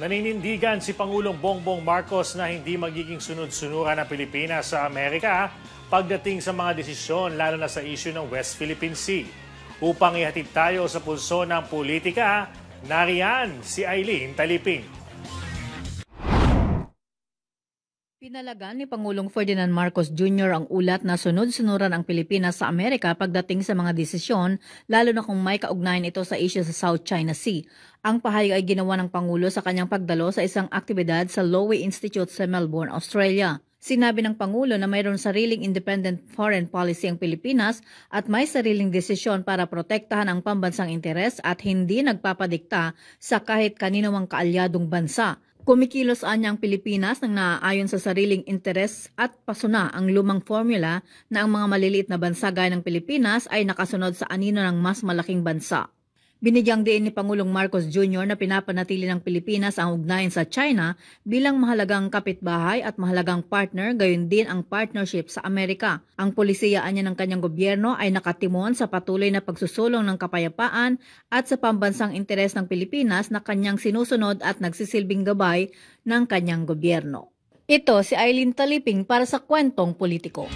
Naninindigan si Pangulong Bongbong Marcos na hindi magiging sunod-sunuran ang Pilipinas sa Amerika pagdating sa mga desisyon lalo na sa issue ng West Philippine Sea. Upang ihatid tayo sa pulso ng politika, nariyan si Eileen Taliping. Pinalagan ni Pangulong Ferdinand Marcos Jr. ang ulat na sunod-sunuran ang Pilipinas sa Amerika pagdating sa mga desisyon, lalo na kung may kaugnayan ito sa issue sa South China Sea. Ang pahayag ay ginawa ng Pangulo sa kanyang pagdalo sa isang aktibidad sa Lowy Institute sa Melbourne, Australia. Sinabi ng Pangulo na mayroon sariling independent foreign policy ang Pilipinas at may sariling desisyon para protektahan ang pambansang interes at hindi nagpapadikta sa kahit kanino mang kaalyadong bansa. Kumikilos anya ang Pilipinas nang naaayon sa sariling interes at pasuna ang lumang formula na ang mga maliliit na bansa gaya ng Pilipinas ay nakasunod sa anino ng mas malaking bansa. Binigyang diin ni Pangulong Marcos Jr. na pinapanatili ng Pilipinas ang ugnayan sa China bilang mahalagang kapitbahay at mahalagang partner, gayon din ang partnership sa Amerika. Ang polisiya anya ng kanyang gobyerno ay nakatimon sa patuloy na pagsusulong ng kapayapaan at sa pambansang interes ng Pilipinas na kanyang sinusunod at nagsisilbing gabay ng kanyang gobyerno. Ito si Eileen Taliping para sa Kwentong Politiko.